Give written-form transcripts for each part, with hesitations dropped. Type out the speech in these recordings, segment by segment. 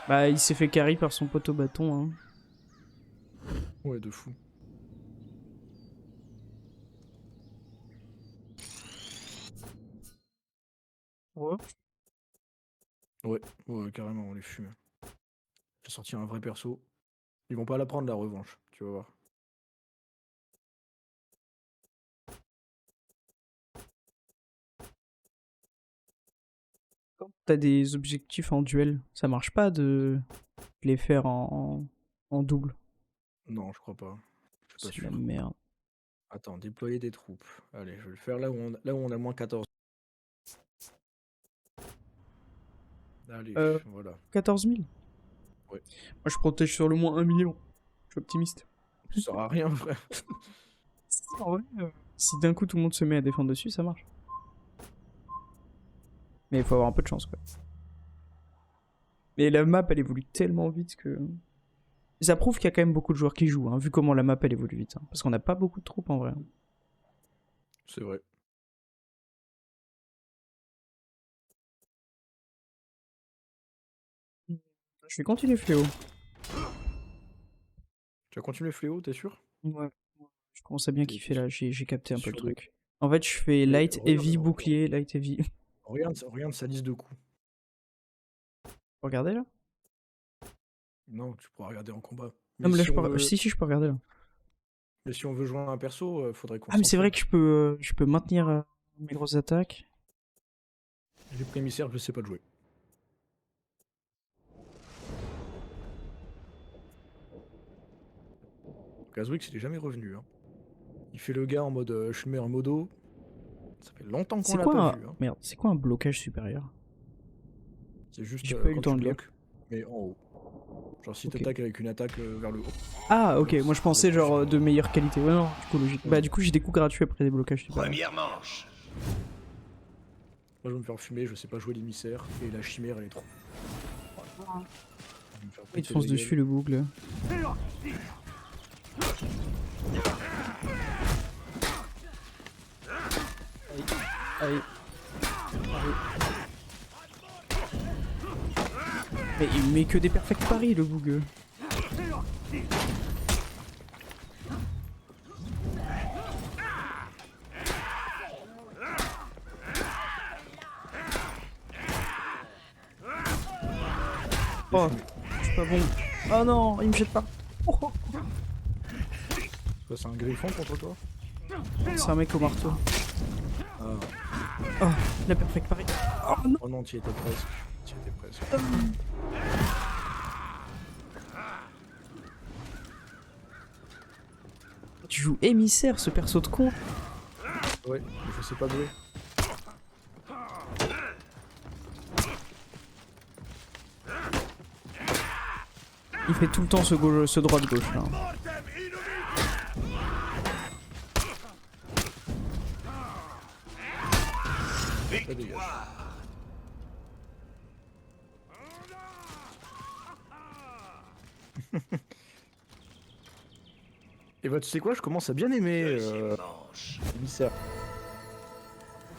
Bah, il s'est fait carry par son poteau bâton. Hein. Ouais, de fou. Ouais. Ouais, ouais, carrément, on les fume. J'ai sorti un vrai perso. Ils vont pas la prendre la revanche, tu vas voir. Quand t'as des objectifs en duel, ça marche pas de les faire en double. Non, je crois pas. Je suis pas C'est de la sûr. merde. Attends, déployer des troupes. Allez, je vais le faire là où on a moins 14. Allez, Euh, voilà. 14 000. Ouais. Moi, je protège sur le moins 1 million. Je suis optimiste. Ça sert à rien, frère. Si, en vrai, si d'un coup tout le monde se met à défendre dessus, ça marche. Mais il faut avoir un peu de chance, quoi. Mais la map, elle évolue tellement vite que... Ça prouve qu'il y a quand même beaucoup de joueurs qui jouent, hein, vu comment la map, elle évolue vite. Hein, parce qu'on n'a pas beaucoup de troupes, en vrai. C'est vrai. Je vais continuer Fléau. Tu vas continuer Fléau, t'es sûr? Ouais. Je commence à bien T'es kiffer, là. J'ai capté t'es un peu le sûr de... truc. En fait, je fais Mais light, heavy, bouclier, light, heavy. regarde sa liste de coups. Regardez, là. Non, tu pourras regarder en combat. Non, Mais mais là, si je on peux... veut, Si, je peux regarder, là. mais si on veut jouer un perso, faudrait qu'on Ah, mais c'est vrai s'entraîne. que je peux maintenir mes grosses attaques. Les prémissaires, je sais pas de jouer. Kazwix, il est jamais revenu. Hein. Il fait le gars en mode je mets un modo. Ça fait longtemps qu'on C'est l'a quoi pas un... vu. Hein. Merde, c'est quoi un blocage supérieur? C'est juste J'ai pas eu le quand temps tu de lire. bloques, mais en haut. Genre si Ok. t'attaques avec une attaque vers le haut. Ah, ok, moi je pensais Blocage genre de supérieur. meilleure qualité. Ouais, non, du coup, logique. Non, Bah, non. du coup, j'ai des coups gratuits après des blocages supérieurs. Première manche. Moi je vais me faire fumer, je sais pas jouer l'émissaire. Et la chimère elle est trop. Je vais me faire Il te péter fonce la dessus gueule. le boucle. Allez. Mais il met que des perfect paris le boug. Oh, je suis pas bon. Oh non, il me jette pas. Oh, oh. C'est un griffon contre toi? C'est un mec au marteau. Ah. Oh, la perfect paris. Oh non. Oh non, t'y étais presque. T'y étais presque. Tu joues émissaire ce perso de con. Ouais, mais je sais pas jouer. Il fait tout le temps ce droite-gauche là. Ça dégage. Et bah tu sais quoi, je commence à bien aimer Manche. l'émissaire.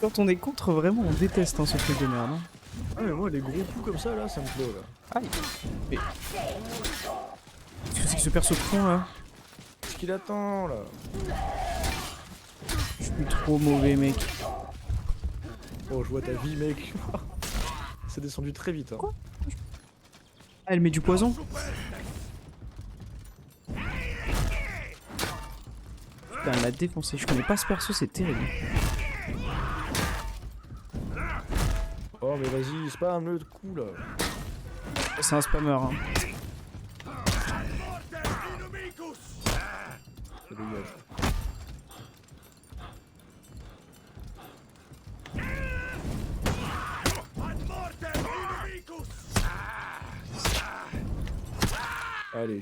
Quand on est contre, vraiment, on déteste hein, ce truc de merde. Hein. Ah mais moi les gros coups comme ça là, ça me plaît là. Aïe. Mais... Qu'est-ce que c'est que ce perso de con là? Qu'est-ce qu'il attend là? Je suis trop mauvais mec. Oh je vois ta vie mec. C'est descendu très vite hein. Quoi? Ah, elle met du poison? Putain, elle m'a défoncé. Je connais pas ce perso, c'est terrible. Oh mais vas-y, spam le coup là. C'est un spammer. Hein. Ça dégage. Allez.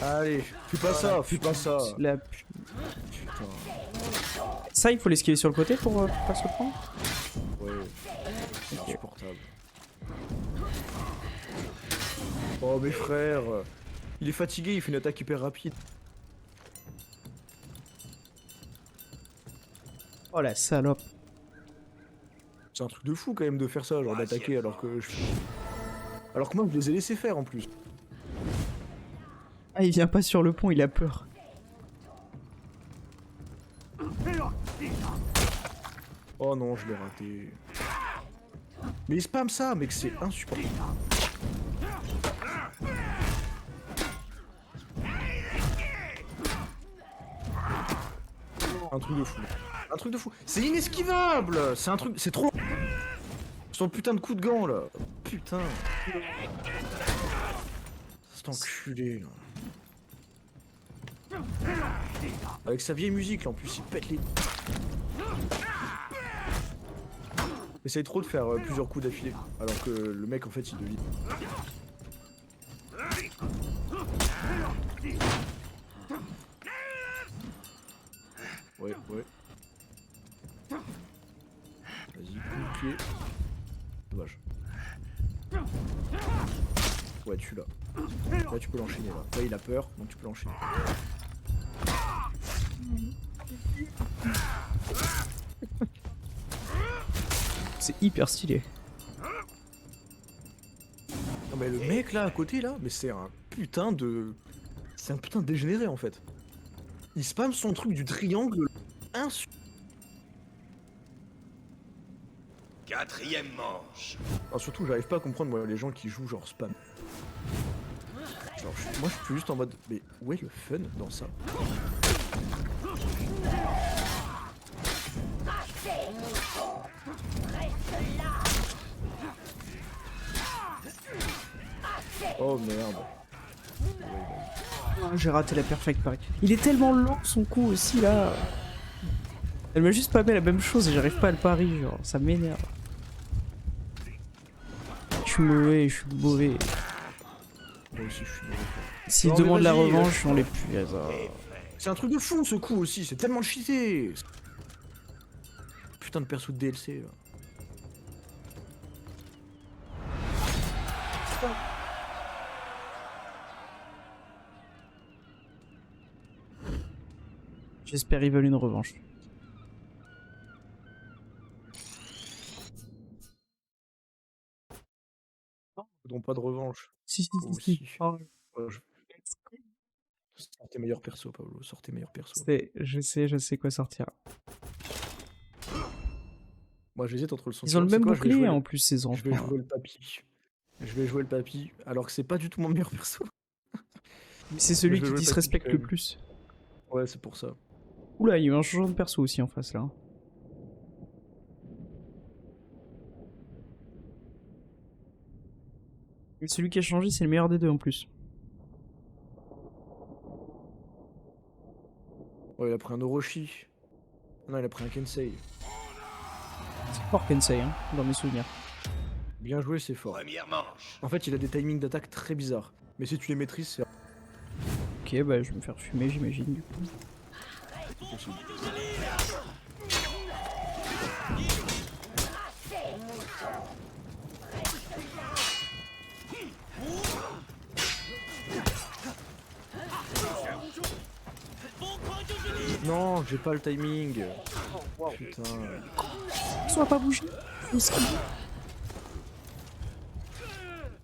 Allez, fais pas ça, fais pas ça. La... Putain, Ça, il faut l'esquiver sur le côté pour pas se le prendre? ouais. C'est insupportable. Oh mes frères. Il est fatigué, il fait une attaque hyper rapide. Oh la salope. C'est un truc de fou quand même de faire ça, genre d'attaquer alors que je... Alors que moi, je les ai laissés faire en plus. Ah, il vient pas sur le pont, il a peur. Oh non, je l'ai raté. Mais il spam ça, mec, c'est insupportable. Un truc de fou. Un truc de fou. C'est inesquivable. C'est un truc... C'est trop... Son putain de coup de gant, là. Putain. C'est enculé, là. Avec sa vieille musique, là, en plus, il pète les... Essaye trop de faire plusieurs coups d'affilée. Alors que le mec, en fait, il devine. Ouais, ouais. Vas-y, coup de pied. Dommage. Ouais, tu l'as. Là, tu peux l'enchaîner, là. Là, il a peur, donc tu peux l'enchaîner. C'est hyper stylé. Non, mais le mec, là, à côté, là, mais c'est un putain de... C'est un putain de dégénéré, en fait. Il spam son truc du triangle Quatrième manche. Alors surtout, j'arrive pas à comprendre, moi, les gens qui jouent genre spam. Genre, moi, je suis juste en mode... Mais où est le fun dans ça? Oh merde. Ah, j'ai raté la perfect pareil. Il est tellement lent son coup aussi là. Elle m'a juste pas mis la même chose et j'arrive pas à le pari, genre ça m'énerve. Je suis mauvais, je suis mauvais. Moi aussi, je suis mauvais. S'il Non, mais demande la vas-y, revanche, on les pue. C'est un truc de fou ce coup aussi, c'est tellement cheaté. Putain de perso de DLC là. J'espère ils veulent une revanche. Donc pas de revanche. Si, si, si, Aussi. si. Oh, Ouais, Sortez meilleur perso, Pablo, sortez meilleur perso. je sais quoi sortir. Moi j'hésite entre le son. Ils ont le même Je vais bouclier jouer en plus, ces Je vais enfants. jouer le papy. Je vais jouer le papy, alors que c'est pas du tout mon meilleur perso. Mais c'est celui je vais qui jouer le disrespecte papy, le quand même. plus. Ouais, c'est pour ça. Oula, il y a eu un changement de perso aussi en face là. Et celui qui a changé, c'est le meilleur des deux en plus. Ouais, il a pris un Orochi. Non, il a pris un Kensei. C'est fort Kensei, hein, dans mes souvenirs. Bien joué, c'est fort. Première manche. En fait, il a des timings d'attaque très bizarres. Mais si tu les maîtrises, c'est Ok, bah je vais me faire fumer, j'imagine, du coup. possible. Non, j'ai pas le timing. Putain. Sois pas bougé.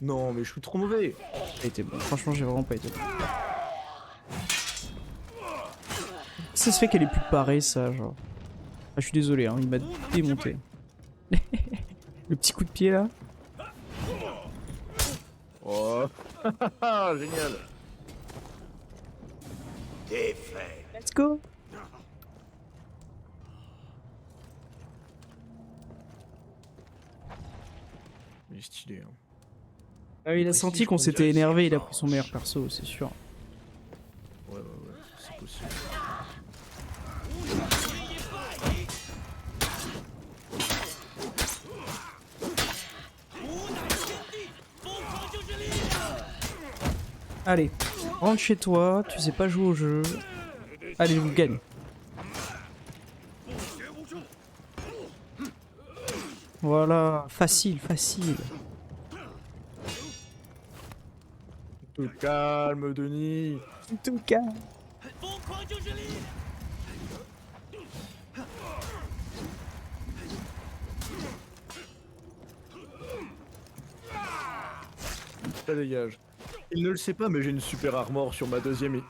Non, mais je suis trop mauvais. Ça a été bon. Franchement, j'ai vraiment pas été bon. Ça se fait qu'elle est plus parée, ça, genre. Ah, je suis désolé, hein, il m'a démonté. Le petit coup de pied là. Oh, génial. Défait. Let's go. Il est stylé. Hein. Ah, il a senti qu'on s'était énervé, il a pris son meilleur perso, c'est sûr. Ouais, c'est possible. Allez, rentre chez toi, tu sais pas jouer au jeu. Allez, je vous gagne. Voilà, facile, facile. Te calme, Denis. Tout calme. Ça dégage. Il ne le sait pas, mais j'ai une super armor sur ma deuxième.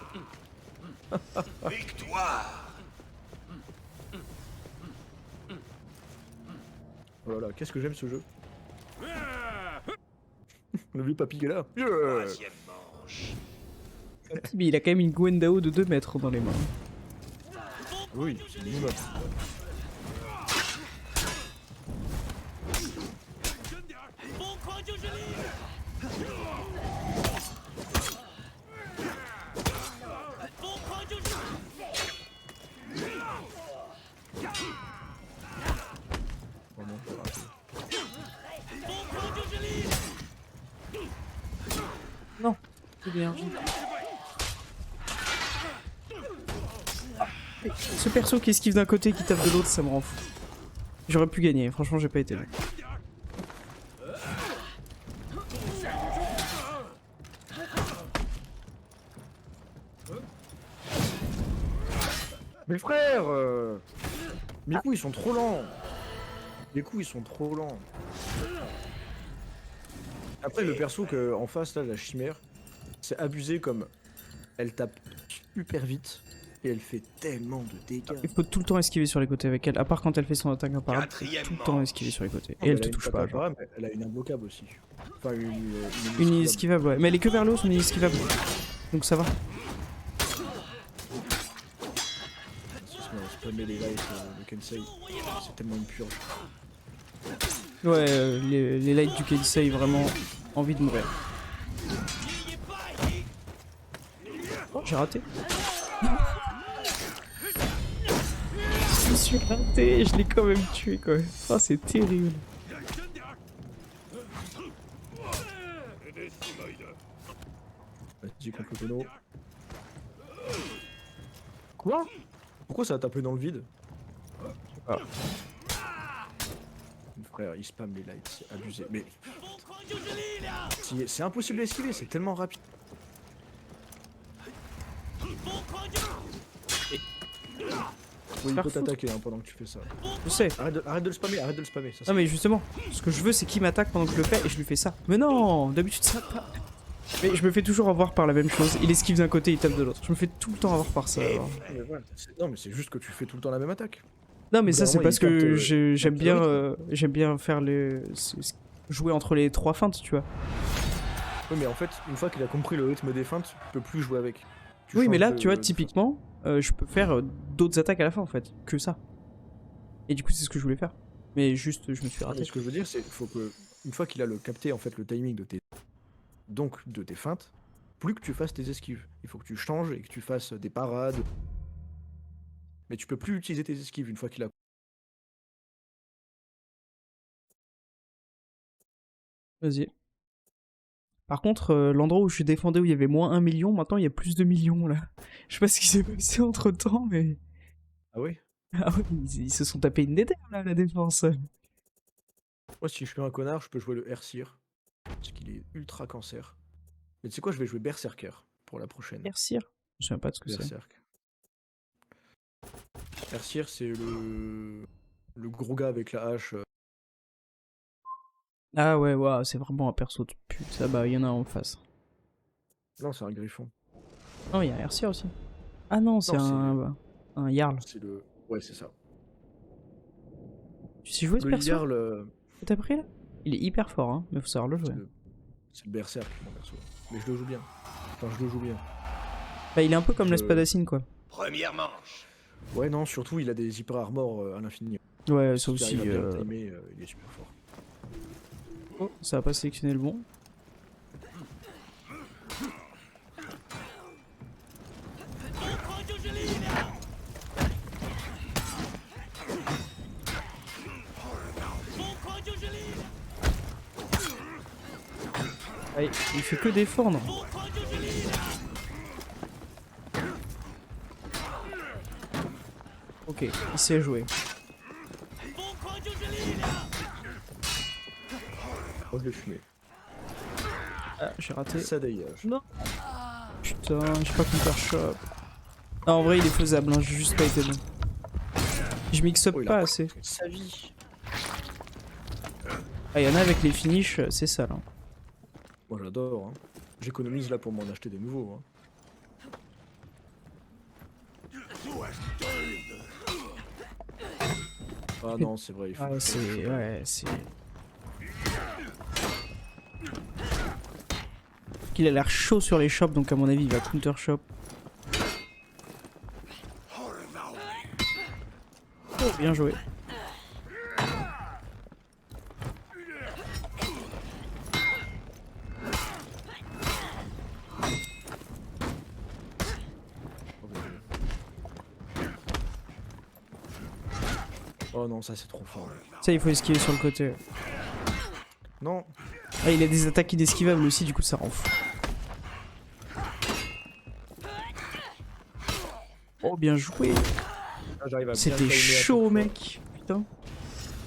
Victoire. Oh là là, qu'est-ce que j'aime ce jeu. Le vieux papy qui est là. Yeah. Troisième manche. Mais il a quand même une Gwendao de 2 mètres dans les mains. Oui, c'est le minimum. Oh non, j'ai raté. Non, c'est bien. Ce perso qui esquive d'un côté, qui tape de l'autre, ça me rend fou. J'aurais pu gagner, franchement j'ai pas été bon. Mes frères mes coups ils sont trop lents. Les coups ils sont trop lents. Après le perso que en face là, la chimère, c'est abusé comme elle tape super vite et elle fait tellement de dégâts. Il faut tout le temps esquiver sur les côtés avec elle, à part quand elle fait son attaque imparable, faut Quatrième tout le temps manche. esquiver sur les côtés. Et elle te a une touche attaque pas, genre. imparable, mais elle a une imbloquable aussi. Enfin une Une inesquivable, ouais. Mais elle est que vers le haut, son inesquivable. Donc ça va. Spammer les lights de Kensei, c'est tellement une purge. Ouais, les lights du Kensei, vraiment envie de mourir. Oh, j'ai raté. Je me suis raté et je l'ai quand même tué, quoi. Oh, c'est terrible. Vas-y contre le tonneau. Quoi? Pourquoi ça a tapé dans le vide? Ah. Mon frère, il spam les lights, c'est abusé. Mais c'est impossible d'esquiver, c'est tellement rapide. Oui, il peut t'attaquer hein, pendant que tu fais ça. Je sais. Arrête de le spammer, arrête de le spammer. Ça, Non mais justement, ce que je veux c'est qu'il m'attaque pendant que je le fais et je lui fais ça. Mais non, d'habitude ça pas. Mais je me fais toujours avoir par la même chose. Il esquive d'un côté, il tape de l'autre. Je me fais tout le temps avoir par ça. alors. Mais voilà, non mais c'est juste que tu fais tout le temps la même attaque. Non mais ça c'est Vraiment, parce il capte, que il j'aime capte bien, le rythme. j'aime bien faire jouer entre les 3 feintes, tu vois. Oui mais en fait, une fois qu'il a compris le rythme des feintes, tu peux plus jouer avec. Tu Oui mais changes là de- tu vois de typiquement, je peux faire d'autres attaques à la fin en fait, que ça. Et du coup c'est ce que je voulais faire. Mais juste je me suis façon. raté. Mais ce que je veux dire, c'est qu'il faut que, une fois qu'il a capté en fait le timing de tes, donc de tes feintes, plus que tu fasses tes esquives. Il faut que tu changes et que tu fasses des parades. Mais tu peux plus utiliser tes esquives une fois qu'il a. Vas-y. Par contre, l'endroit où je défendais où il y avait moins 1 million, maintenant il y a plus de millions là. Je sais pas ce qui s'est passé entre temps, mais. Ah oui. Ah ouais, ils se sont tapés une déterre là, la défense. Moi, si je suis un connard, je peux jouer le Airseer. Parce qu'il est ultra cancer. Mais tu sais quoi, je vais jouer Berserker pour la prochaine. Airseer. Je sais même pas de ce que c'est. Berserk. Airseer, c'est le gros gars avec la hache. Ah ouais, ouais, c'est vraiment un perso de pute. Ça, bah, il y en a en face. Non, c'est un griffon. Non, il y a Airseer aussi. Ah non, c'est un Jarl. C'est le. Ouais, c'est ça. Tu sais jouer ce Le perso Jarl, que t'as pris là? Il est hyper fort, hein, mais faut savoir le jouer. c'est le Berserk, mon perso. Mais je le joue bien. Enfin, je le joue bien. Bah, il est un peu comme Je- l'espadacine, quoi. Première manche. Ouais, non, surtout, il a des hyper armors à l'infini. Ouais, ça S'il aussi. arrive à bien le timer, il est super fort. Oh, ça va pas sélectionner le bon. Allez, il fait que défendre. Ok, il sait jouer. Oh, je l'ai fumé. Ah, j'ai raté. Ça dégage. Non. Putain, j'ai pas counter shot. Ah, en vrai, il est faisable, hein, j'ai juste pas été bon. Je mixe up Oh, il a pas pris assez. toute sa vie. Ah, y'en a avec les finishes, c'est ça là. Moi j'adore. Hein. J'économise là pour m'en acheter des nouveaux. Hein. Ah non, c'est vrai. Il faut Ah, c'est. Ouais, c'est. Qu'il a l'air chaud sur les shops, donc à mon avis, il va counter shop. Oh, bien joué. Oh non, ça c'est trop fort. Ça, il faut esquiver sur le côté. Non. Ah, il a des attaques inesquivables aussi, du coup, ça rend fou. Oh, bien joué. Ah, j'arrive à bien C'était timer à chaud, chaque fois. mec. Putain.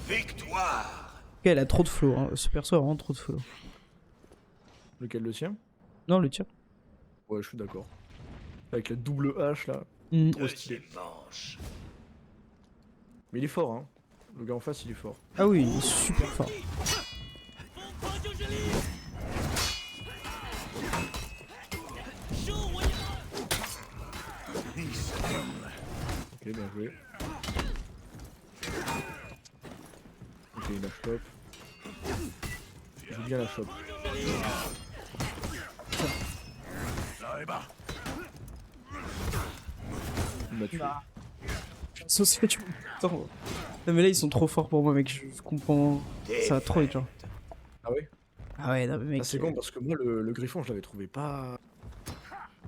Victoire. Ok, elle a trop de flow. Hein. Ce perso a vraiment trop de flow. Lequel, le sien? Non, le tien. Ouais, je suis d'accord. Avec la double hache là. Hmm. Trop stylé. Deuxième manche. Mais il est fort, hein. Le gars en face, il est fort. Ah oui, il est super fort. Ok, bien joué. Ok, la chope. Joue bien la chope. Il m'a tué. Société. Attends. Non, mais là, ils sont trop forts pour moi, mec. Je comprends. Ça va trop vite, genre. Ah ouais? Ah ouais, non, mais mec. Ah, c'est con parce que moi, le griffon, je l'avais trouvé pas.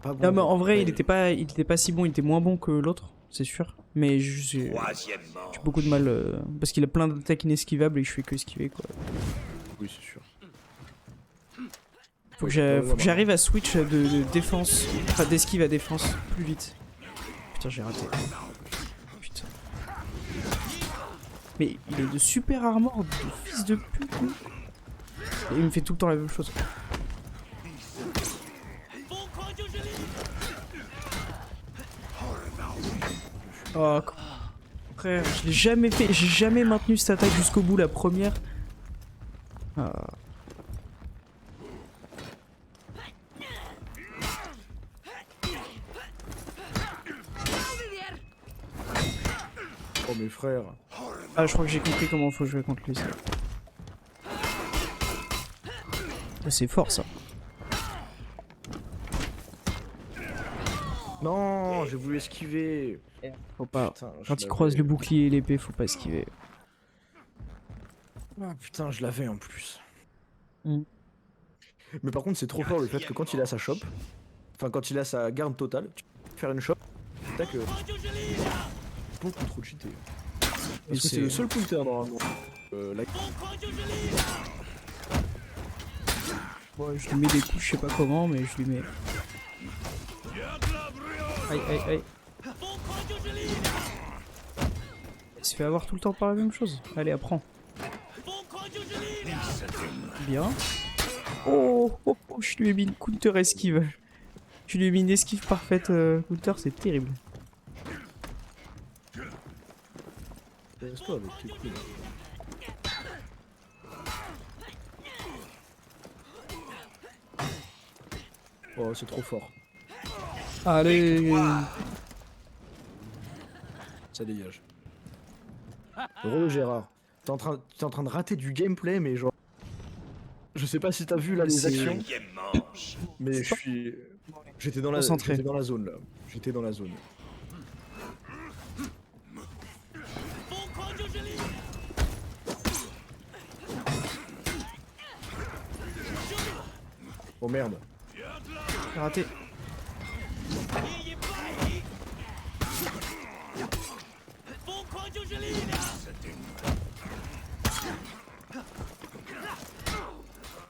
Pas bon. Non, mais en genre. vrai, Ouais, il était pas si bon. Il était moins bon que l'autre, c'est sûr. Mais j'ai Troisième manche. beaucoup de mal. Parce qu'il a plein d'attaques inesquivables et je fais que esquiver, quoi. Oui, c'est sûr. Faut Ouais, que ouais, j'arrive à switch de défense. Enfin, d'esquive à défense plus vite. Putain, j'ai raté. Putain. Mais il est de super armor, de fils de pute. lui. Et il me fait tout le temps la même chose. Oh, frère, je l'ai jamais fait. J'ai jamais maintenu cette attaque jusqu'au bout, la première. Ah. Oh, mes frères. Ah, je crois que j'ai compris comment faut jouer contre lui. Ça. Ah, c'est fort ça. Non, j'ai voulu esquiver. Faut pas. Putain, je Quand il l'avais. croise le bouclier et l'épée, faut pas esquiver. Ah putain, je l'avais en plus. Mm. Mais par contre, c'est trop fort le fait que quand il a sa chope, enfin quand il a sa garde totale, tu peux faire une chope, tac, beaucoup trop cheaté. Parce que c'est le seul counter normalement. La... Ouais, je lui mets des coups, je sais pas comment, mais je lui mets. Aïe aïe aïe. Il se fait avoir tout le temps par la même chose. Allez, apprends. Bien. Oh, oh, oh, je lui ai mis une counter esquive. Je lui ai mis une esquive parfaite counter, c'est terrible. Reste-toi avec tes coups. Oh, c'est trop fort. Allez. Ça dégage. Re Gérard, t'es en train de rater du gameplay, mais genre. Je sais pas si t'as vu là les C'est- actions, Cinquième manche. mais je suis. J'étais dans la Concentré. zone là. J'étais dans la zone. Oh merde. J'ai raté.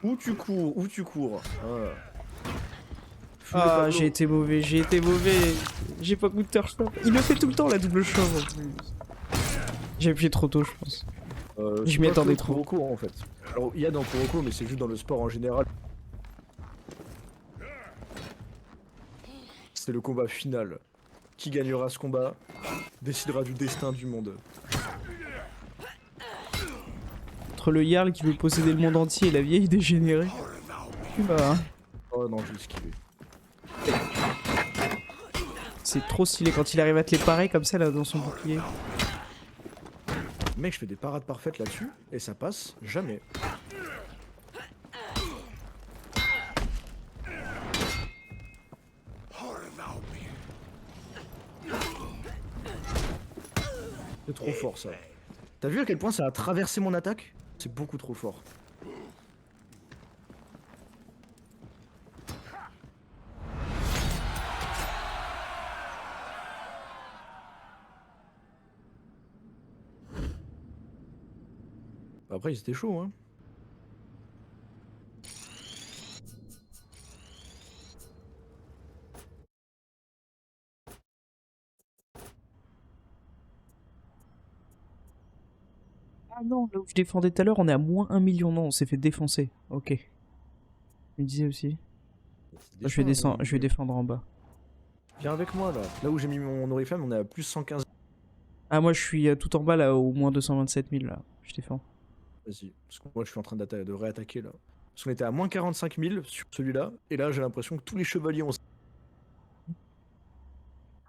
Où tu cours? Où tu cours? Ah. Fuis le Ah, tableau. j'ai été mauvais, j'ai été mauvais. J'ai pas counter shove. Il le fait tout le temps la double shove en plus. J'ai appuyé trop tôt, je pense. Je C'est m'y pas attendais que trop. Kuroko en fait. Alors il y a dans Kuroko, mais c'est juste dans le sport en général. C'est le combat final. Qui gagnera ce combat décidera du destin du monde. Entre le Jarl qui veut posséder le monde entier et la vieille dégénérée. Puma. Hein. Oh non, je vais esquiver. C'est trop stylé quand il arrive à te les parer comme ça là dans son bouclier. Mec, je fais des parades parfaites là-dessus et ça passe jamais. C'est trop fort ça. T'as vu à quel point ça a traversé mon attaque? C'est beaucoup trop fort. Après, ils étaient chauds, hein. Ah non, là où je défendais tout à l'heure, on est à moins 1 million. Non, on s'est fait défoncer. Ok. Je me disais aussi. Je vais défendre en bas. Viens avec moi là. Là où j'ai mis mon Oriflamme, on est à plus 115. Ah, moi je suis tout en bas là, au moins 227 000 là. Je défends. Vas-y. Parce que moi, je suis en train de réattaquer là. Parce qu'on était à moins 45 000 sur celui-là. Et là, j'ai l'impression que tous les chevaliers ont.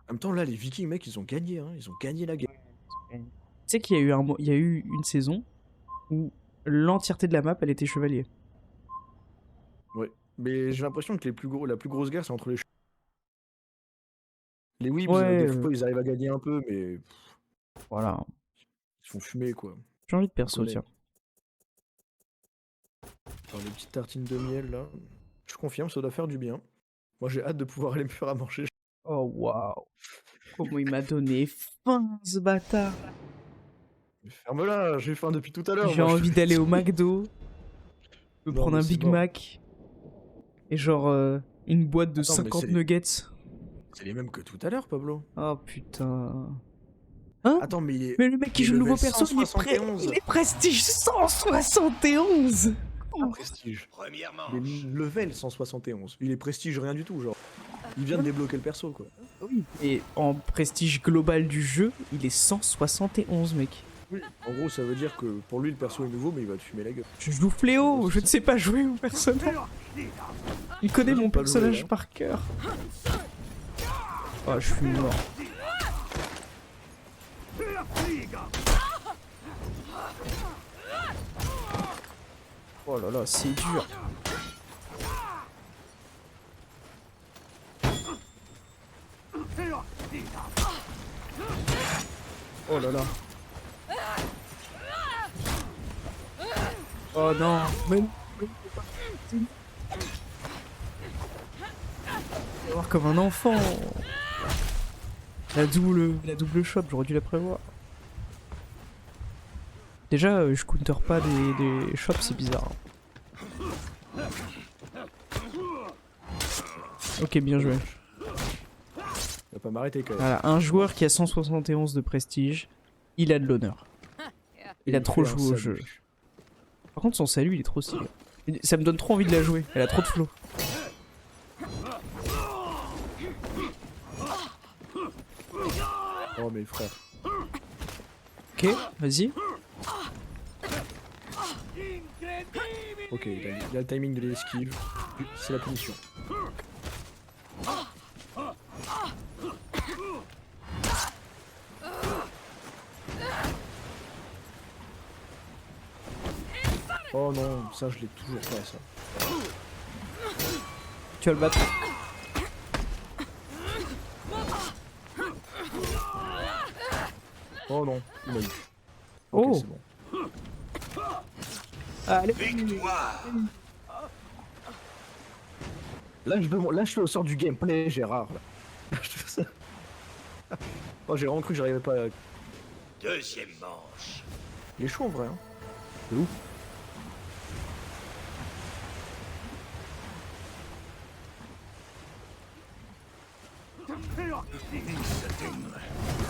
En même temps, là, les Vikings, mec, ils ont gagné, hein. Ils ont gagné la guerre. Tu sais qu'il y a eu il y a eu une saison où l'entièreté de la map elle était chevalier. Ouais. Mais j'ai l'impression que la plus grosse guerre, c'est entre les Les Weebs, Ouais, des fois, ils arrivent à gagner un peu, mais voilà. ils se font fumer, quoi. J'ai envie de perso, Connais. tiens. Alors, les petites tartines de miel, là. Je confirme, ça doit faire du bien. Moi, j'ai hâte de pouvoir aller me faire à manger. Oh waouh. Comment il m'a donné faim ce bâtard. Ferme-la, j'ai faim depuis tout à l'heure. J'ai moi, envie d'aller au McDo, me Non, prendre mais un c'est Big mort. Mac et genre une boîte de Attends, mais 50 c'est- nuggets. C'est les mêmes que tout à l'heure, Pablo. Oh putain. Hein? Attends, mais Mais le mec qui il est joue le nouveau level perso, 171. il est prestige 171. Pas prestige. Premièrement, Il est level 171. Il est prestige rien du tout, genre. Il vient de débloquer le perso, quoi. Oui. Et en prestige global du jeu, il est 171 mec. Oui. En gros, ça veut dire que pour lui, le perso est nouveau, mais il va te fumer la gueule. Je joue Fléau, je ne sais pas jouer au personnage. Il connaît Moi, mon j'ai pas personnage joué, hein. par cœur. Oh, je suis mort. Oh là là, c'est dur. Oh là là. Oh non, mais... voir comme un enfant. La double shot, j'aurais dû la prévoir. Déjà, je counter pas des shops, c'est bizarre. Ok, bien joué. Il va pas m'arrêter, quand même. Voilà, un joueur qui a 171 de prestige, il a de l'honneur. Il a me trop fait un joué au salut. jeu. Par contre, son salut, il est trop stylé. Ça me donne trop envie de la jouer. Elle a trop de flow. Oh, mais frère. Ok, vas-y. Ok, il a le timing de l'esquive. C'est la punition. Oh non, ça je l'ai toujours pas, ça. Tu vas le battre. Oh non, il m'a eu. Ok, Oh. c'est bon. Allez. victoire. Là, je fais au sort du gameplay, Gérard. Là. Je fais ça. Oh, j'ai vraiment cru que j'arrivais pas à... Deuxième manche. Il est chaud en vrai, hein. C'est ouf.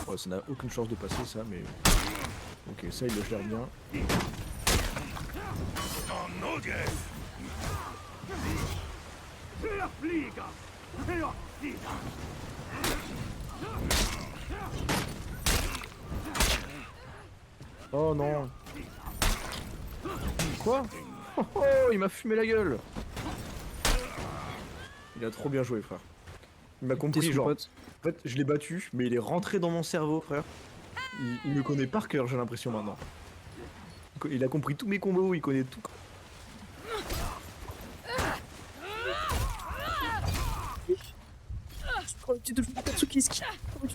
Ouais, ça n'a aucune chance de passer ça, mais... Ok, ça il le gère bien. En Odin. Oh non. Quoi? Oh, il m'a fumé la gueule. Il a trop bien joué, frère. Il m'a T'es compris, son genre. pote. En fait, je l'ai battu, mais il est rentré dans mon cerveau, frère. Il me connaît par cœur, j'ai l'impression maintenant. Il a compris tous mes combos, il connaît tout. Tu te fous de Tatsuki, esquive. De toute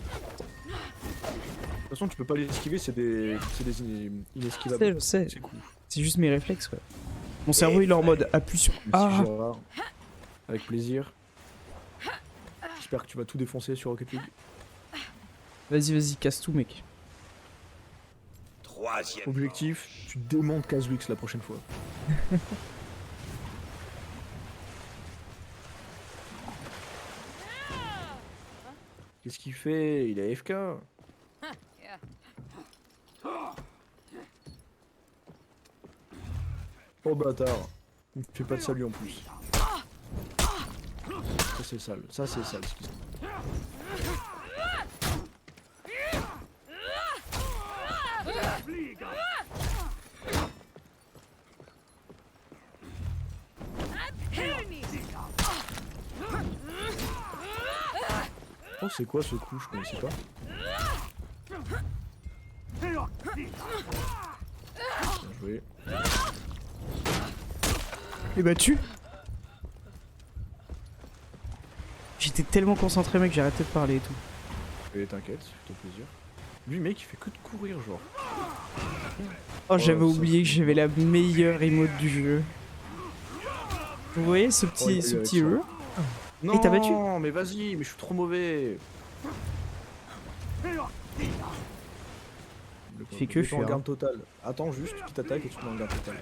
façon, tu peux pas les esquiver, c'est des inesquivables. Je sais. C'est cool. C'est juste mes réflexes, ouais. Mon cerveau, il est en mode appuie sur Merci A. Gérard. Avec plaisir. J'espère que tu vas tout défoncer sur Rocket League. Vas-y, casse tout, mec. Troisième Objectif, tu démontes Kazwix la prochaine fois. Qu'est-ce qu'il fait? Il est AFK. Oh bâtard. Il me fait pas de salut en plus. Ça c'est sale. Ça c'est sale. Ce qu'il fait. Oh c'est quoi ce coup? Je connaissais pas. Bien joué. Et battu. J'étais tellement concentré, mec, j'ai arrêté de parler et tout. Et t'inquiète, c'est fait plaisir. Lui mec il fait que de courir genre. Oh, j'avais ça, oublié que c'est- j'avais la meilleure emote du jeu. Vous voyez ce Oh, petit, il ce est petit avec E? Non, t'as battu? mais vas-y, mais je suis trop mauvais. Il fait que mets-toi en fuir, garde totale. Attends juste, tu t'attaques et tu te mets en garde totale.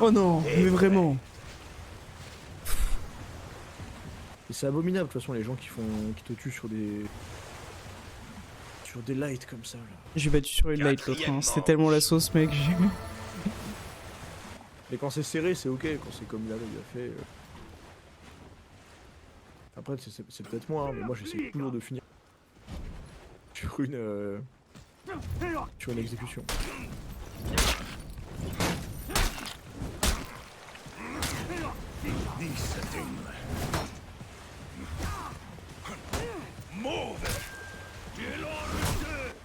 Oh non, mais vraiment. Et c'est abominable de toute façon les gens qui te tuent sur des lights comme ça là. J'ai battu sur une light l'autre, hein. C'était tellement la sauce, mec. Mais quand c'est serré, c'est ok. Quand c'est comme il a fait. Après, c'est peut-être moi, hein, mais moi j'essaie toujours de finir sur une exécution.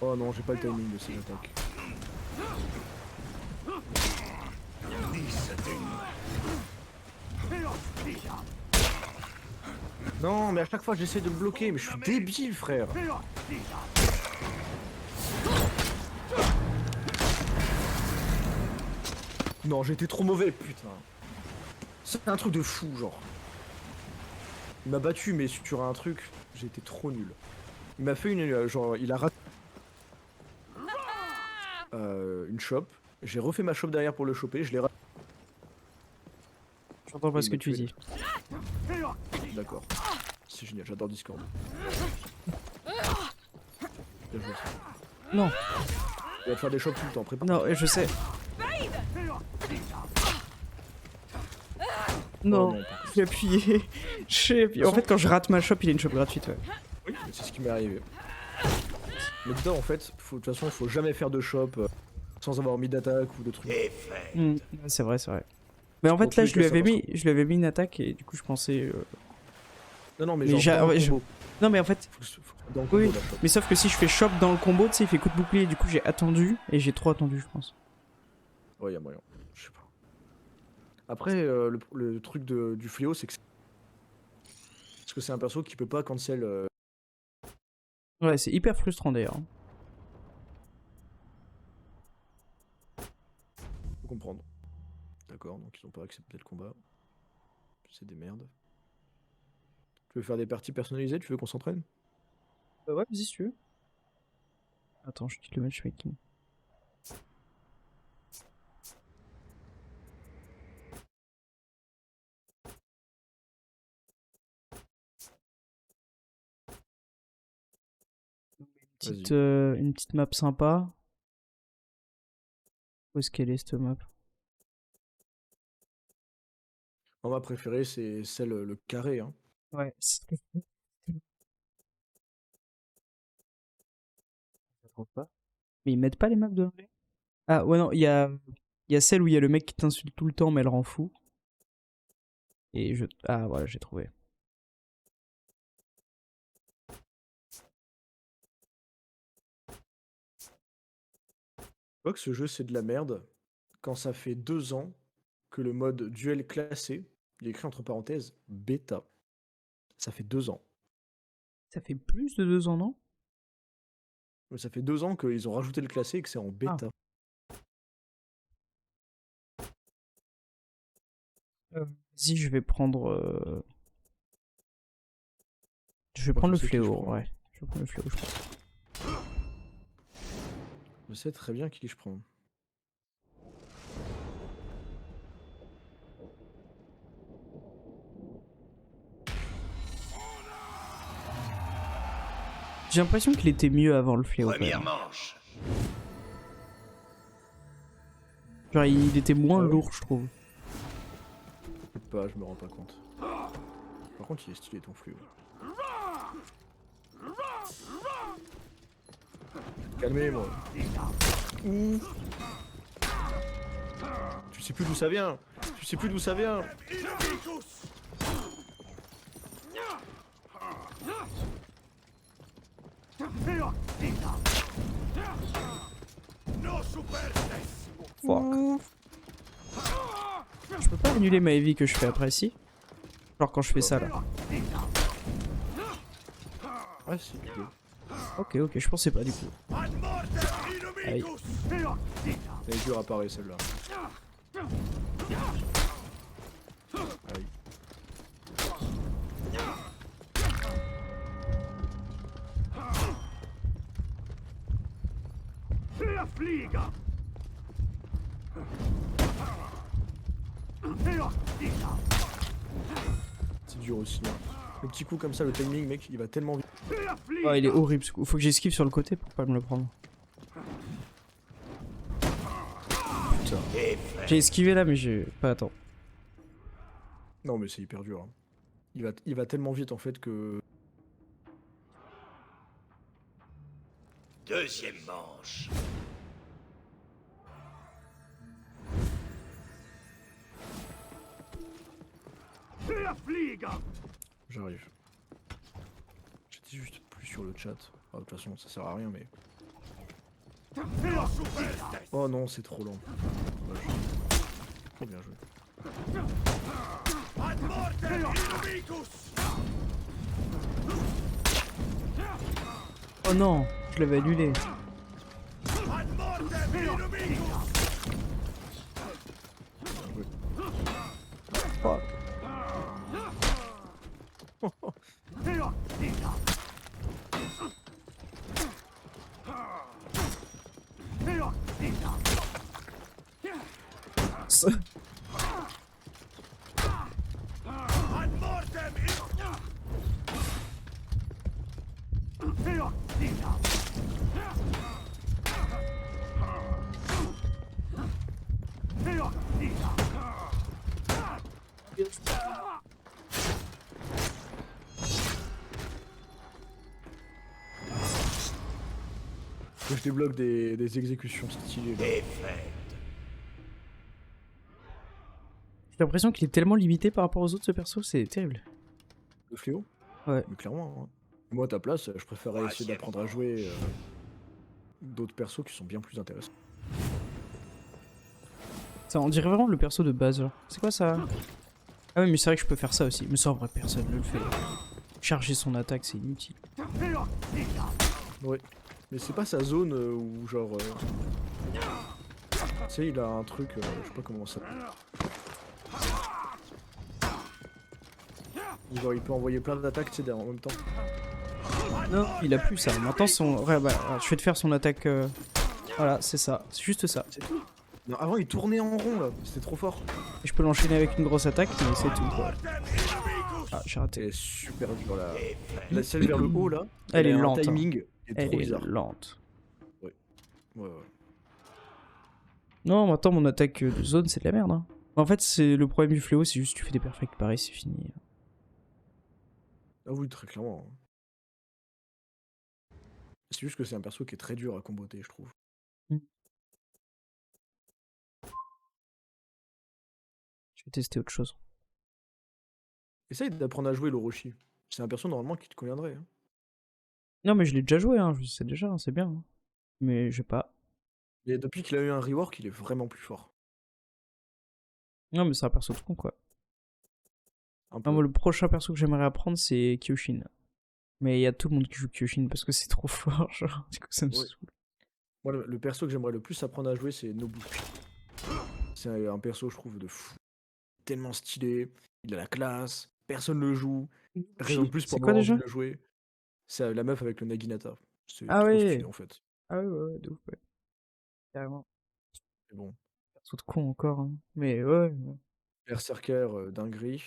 Oh non, j'ai pas le timing de ces attaques. Non, mais à chaque fois j'essaie de le bloquer, mais je suis débile, frère. Non, j'étais trop mauvais, putain. C'est un truc de fou, genre. Il m'a battu, mais sur un truc, j'ai été trop nul. Il m'a fait genre, il a raté une chope. J'ai refait ma chope derrière pour le choper, je l'ai raté. J'entends pas Il ce que m'a tu tué. dis. D'accord. C'est génial, j'adore Discord. Bien joué, ça. Non, Il va te faire des chops tout le temps, prépare. non, je sais. Oh Non, non, par contre. j'ai appuyé. J'ai appuyé. En fait, quand je rate ma shop, il a une shop gratuite, ouais. Oui, mais c'est ce qui m'est arrivé. Mais dedans, en fait, de toute façon, faut jamais faire de shop sans avoir mis d'attaque ou de trucs. est fait. Ouais, c'est vrai, c'est vrai. Mais en Dans fait, tous là, les cas, ça marche je lui avais mis une attaque et du coup, je pensais. Non, non, mais, Mais genre, dans le ouais, combo. Non, mais en fait, Faut que dans le combo, oui, la shop. mais sauf que si je fais shop dans le combo, tu sais, il fait coup de bouclier. Du coup, j'ai attendu et j'ai trop attendu, je pense. Ouais, y'a moyen. Je sais pas. Après, le truc du fléau, c'est que parce que c'est un perso qui peut pas cancel. Ouais, c'est hyper frustrant d'ailleurs. Faut comprendre. D'accord, donc ils ont pas accepté le combat. C'est des merdes. Tu veux faire des parties personnalisées? Tu veux qu'on s'entraîne? Bah ouais, vas-y, si tu veux. Attends, je quitte le matchmaking. Vas-y. Une petite map sympa. Où est-ce qu'elle est cette map? Ma préférée, c'est celle le carré. Hein. Ouais, c'est ce que je trouve pas. Mais ils mettent pas les maps de l'anglais? Ah ouais, non, il y a celle où il y a le mec qui t'insulte tout le temps, mais elle rend fou. Et je... Ah voilà, j'ai trouvé. Tu vois que ce jeu c'est de la merde quand ça fait 2 ans que le mode duel classé, il est écrit entre parenthèses bêta. Ça fait 2 ans. Ça fait plus de 2 ans, non? Mais ça fait 2 ans qu'ils ont rajouté le classé et que c'est en bêta. Vas-y, je vais prendre... Je vais Moi, prendre je le sais qui je fléau, prends. ouais. Je vais prendre le fléau, je pense. Je sais très bien qui je prends. J'ai l'impression qu'il était mieux avant le fléau, quand Première même. manche. Genre, il était moins Ah ouais lourd, je trouve. Je sais pas, je me rends pas compte. Par contre, il est stylé ton fléau. Calmez-moi. Ouh. Tu sais plus d'où ça vient. Tu sais plus d'où ça vient. Fuck. Je peux pas annuler ma heavy que je fais après, si? Genre quand je fais ça, là. Ouais, si, tu peux. Ok, ok, je pensais pas, du coup. Aïe. Elle est dure à parer celle-là. Aïe. C'est dur aussi. Hein. Le petit coup comme ça, le timing, mec, il va tellement vite. Oh, il est horrible, ce coup. Faut que j'esquive sur le côté pour pas me le prendre. Putain. J'ai esquivé là, mais j'ai pas... Attends. Non, mais c'est hyper dur. Hein. Il va tellement vite en fait que. Deuxième manche. J'arrive. J'étais juste plus sur le chat. Ah, de toute façon, ça sert à rien, mais. Oh non, c'est trop lent. Dommage. Très bien joué. Oh non, je l'avais annulé. Fuck. Je débloque des exécutions stylées là. Défaite. J'ai l'impression qu'il est tellement limité par rapport aux autres, ce perso, c'est terrible. Le fléau? Ouais. Mais clairement, hein. Moi à ta place, je préférerais essayer d'apprendre à jouer d'autres persos qui sont bien plus intéressants. Ça, on dirait vraiment le perso de base, genre. C'est quoi ça? Ah oui, mais c'est vrai que je peux faire ça aussi. Mais ça, en vrai, personne ne le fait. Charger son attaque, c'est inutile. Ouais. Mais c'est pas sa zone où genre. Tu sais, il a un truc, je sais pas comment ça. Genre il peut envoyer plein d'attaques, tu sais, en même temps. Non, il a plus ça. Maintenant, son... Ouais, bah, je vais te faire son attaque... Voilà, c'est ça. C'est juste ça. Non, avant il tournait en rond là, c'était trop fort. Et je peux l'enchaîner avec une grosse attaque, mais c'est tout, quoi. Ah, j'ai raté. Elle est super dure là. La celle vers le haut là, Elle est a lente, un hein. timing qui est Elle trop est bizarre. lente. Ouais, ouais. Non, maintenant, mon attaque de zone, c'est de la merde, hein. En fait, c'est le problème du fléau, c'est juste que tu fais des perfects pareils, c'est fini. Ah oui, très clairement. C'est juste que c'est un perso qui est très dur à comboter, je trouve. Je vais tester autre chose. Essaye d'apprendre à jouer l'Orochi. C'est un perso normalement qui te conviendrait. Hein. Non, mais je l'ai déjà joué, hein, je sais déjà, hein, c'est bien. Hein. Mais j'ai pas. Et depuis qu'il a eu un rework, il est vraiment plus fort. Non, mais c'est un perso de con, quoi. Un peu. Non, moi, le prochain perso que j'aimerais apprendre, c'est Kyoshin. Mais il y a tout le monde qui joue Kyoshin parce que c'est trop fort, genre. Du coup, ça me Ouais. saoule. Moi, le perso que j'aimerais le plus apprendre à jouer, c'est Nobuki. C'est un perso, je trouve, de fou. Tellement stylé. Il a la classe. Personne le joue. Raison de plus C'est pour quoi avoir envie déjà? de le jouer. C'est la meuf avec le Naginata. C'est Ah trop ouais. stylé en fait. Ah ouais, ouais, de ouf, ouais. Carrément. Mais bon. Perso de con encore, hein. Mais ouais. Ouais. Berserker, dinguerie.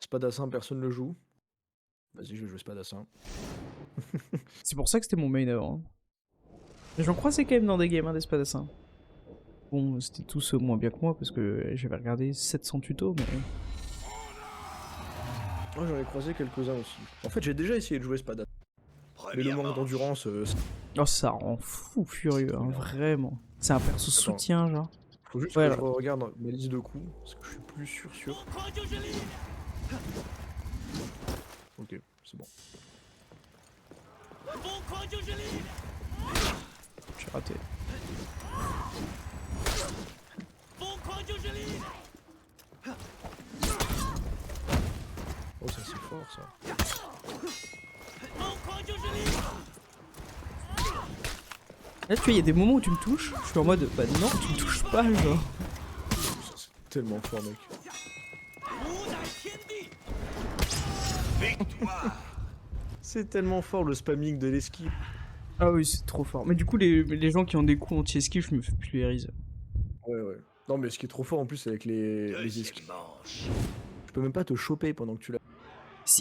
Spadassin, personne le joue. Vas-y, je vais jouer Spadassin. C'est pour ça que c'était mon main avant. Mais j'en croisais quand même dans des games, hein, des spadassins. Bon, c'était tous moins bien que moi parce que j'avais regardé 700 tutos, mais. Moi, j'en ai croisé quelques-uns aussi. En fait, j'ai déjà essayé de jouer Spadassin. Mais le Première manque manche. d'endurance, Oh, ça rend fou furieux, hein, vraiment. C'est un perso soutien, genre. faut juste Ouais, que là. je regarde ma liste de coups, parce que je suis plus sûr. Ok, c'est bon. J'ai raté. Oh, ça c'est fort ça. Là, tu vois, il y a des moments où tu me touches, je suis en mode, bah non, tu me touches pas, genre. Ça, c'est tellement fort, mec. Victoire. C'est tellement fort le spamming de l'esquive. Ah oui, c'est trop fort. Mais du coup, les gens qui ont des coups anti-esquive, je me fais plus les rises. Ouais, ouais. Non, mais ce qui est trop fort en plus, c'est avec les Deuxième esquives. manche. Je peux même pas te choper pendant que tu l'as.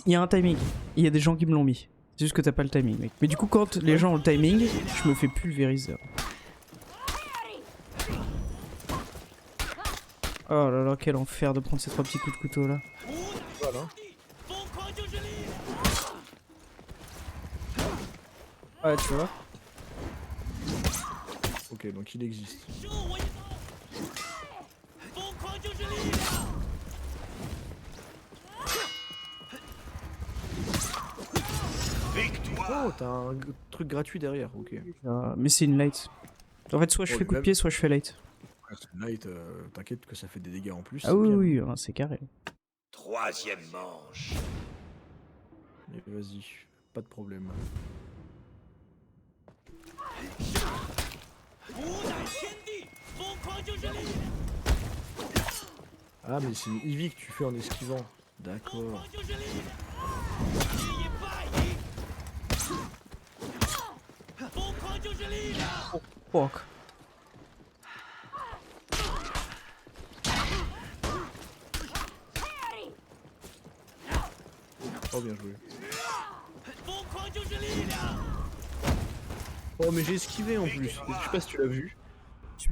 Il y a un timing, il y a des gens qui me l'ont mis. C'est juste que t'as pas le timing, mec. Mais du coup, quand les gens ont le timing, je me fais pulvériser. Oh là là, quel enfer de prendre ces 3 petits coups de couteau là. Voilà. Ouais, tu vois. Ok, donc il existe. Victoire. Oh, t'as un truc gratuit derrière, ok. Mais c'est une light. En fait, soit je Oh, fais le coup de même. pied, soit je fais light. Ouais, c'est light, t'inquiète que ça fait des dégâts en plus. Ah c'est oui, bien. oui, c'est carré. Troisième manche. Mais vas-y, pas de problème. Ah, mais c'est une Eevee que tu fais en esquivant. D'accord. Fuck. Oh, bien joué. Oh, mais j'ai esquivé en plus. Je sais pas si tu l'as vu.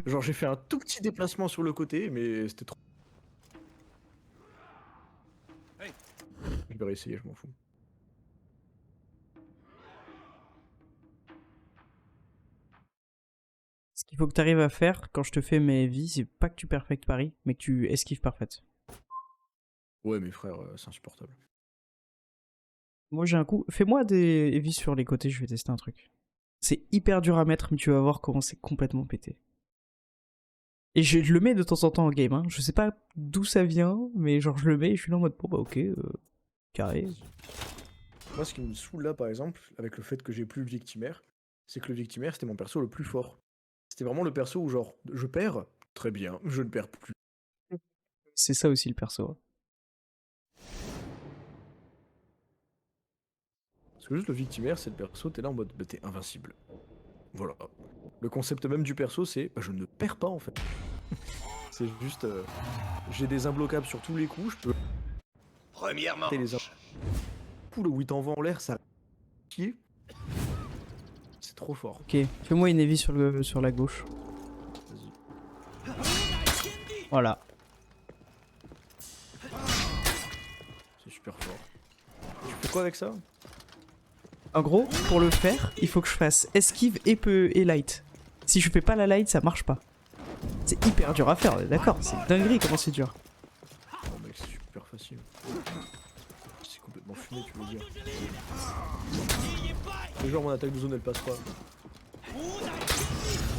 Genre, j'ai fait un tout petit déplacement sur le côté, mais c'était trop. Je vais réessayer, je m'en fous. Ce qu'il faut que tu arrives à faire quand je te fais mes vies, c'est pas que tu perfectes Paris, mais que tu esquives parfaite. Ouais, mes frères, c'est insupportable. Moi j'ai un coup. Fais-moi des vies sur les côtés, je vais tester un truc. C'est hyper dur à mettre, mais tu vas voir comment c'est complètement pété. Et je le mets de temps en temps en game, hein. Je sais pas d'où ça vient, mais genre je le mets et je suis là en mode bon bah ok, carré. Moi, ce qui me saoule là, par exemple, avec le fait que j'ai plus le victimaire, c'est que le victimaire, c'était mon perso le plus fort. C'était vraiment le perso où, genre, je perds, très bien, je ne perds plus. C'est ça aussi le perso. Parce que juste le victimaire, c'est le perso, t'es là en mode, bah, t'es invincible. Voilà. Le concept même du perso, c'est, bah, je ne perds pas en fait. C'est juste, j'ai des imbloquables sur tous les coups, je peux Première les manche. coups, où il t'envoie en l'air, ça pied. C'est trop fort. Ok, fais-moi une Evie sur la gauche. Vas-y. Voilà. C'est super fort. Tu fais quoi avec ça? En gros, pour le faire, il faut que je fasse esquive et light. Si je fais pas la light, ça marche pas. C'est hyper dur à faire, on est d'accord. C'est dinguerie comment c'est dur. Oh mec, c'est super facile. C'est complètement fumé, tu veux dire. Et genre mon attaque de zone elle passe pas.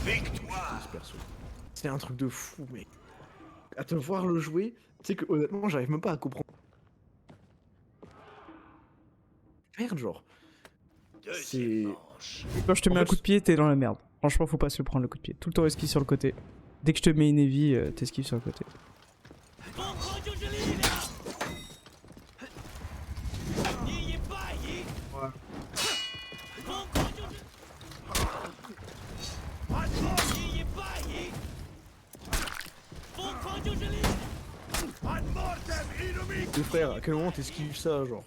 Victoire. Ce perso. C'est un truc de fou, mec. À te voir le jouer, tu sais que honnêtement j'arrive même pas à comprendre. Merde, genre. Deuxième manche. Quand je te En mets un fait, coup de pied, t'es dans la merde. Franchement, faut pas se le prendre le coup de pied. Tout le temps esquive sur le côté. Dès que je te mets une heavy, t'esquives sur le côté. Le frère, à quel moment t'esquives ça, genre?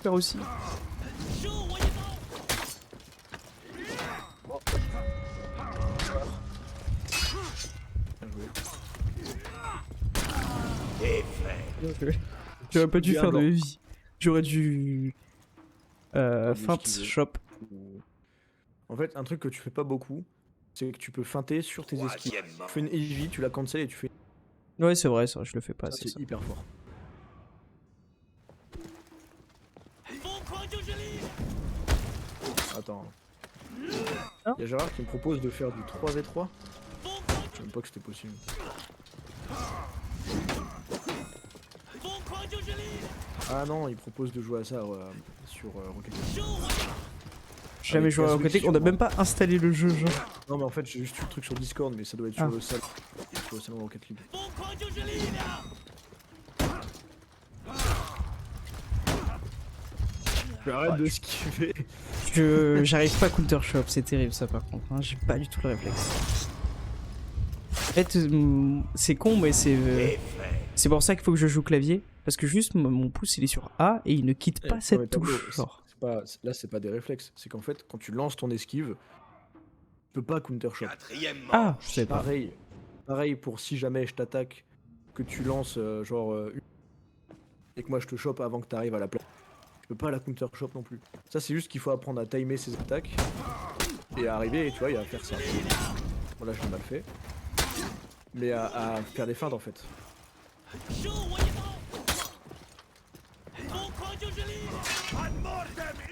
Faire aussi. Bien joué. Et fait. J'aurais pas dû Bien faire de blanc. heavy. J'aurais dû. dû Feinte esquiver. shop. En fait, un truc que tu fais pas beaucoup, c'est que tu peux feinter sur tes esquives. Troisième Tu manche. fais une heavy, tu la cancel et tu fais. Ouais, c'est vrai, je le fais pas Ça, assez. c'est Ça. hyper fort. Attends. Hein Y'a Gérard qui me propose de faire du 3v3. Je savais même pas que c'était possible. Ah non, il propose de jouer à ça sur Rocket League. J'ai jamais Avec joué à la Rocket League, solution, on a hein. même pas installé le jeu, genre. Non mais en fait j'ai juste eu le truc sur Discord mais ça doit être Ah. sur le salon Rocket League. Je arrête de esquiver. J'arrive pas à counter shop, c'est terrible ça par contre. Hein. J'ai pas du tout le réflexe. En fait, c'est con, mais c'est pour ça qu'il faut que je joue clavier. Parce que juste mon pouce il est sur A et il ne quitte pas Non, cette mais Pablo, touche. Genre. là c'est pas des réflexes, c'est qu'en fait quand tu lances ton esquive, tu peux pas counter shot. Quatrième manche. Ah, je sais pas. Pareil pour si jamais je t'attaque, que tu lances et que moi je te chope avant que tu arrives à la place. Tu peux pas la counter shot non plus. Ça c'est juste qu'il faut apprendre à timer ses attaques et à arriver et tu vois, il y a à faire ça. Bon là je l'ai mal fait. Mais à faire des feintes en fait.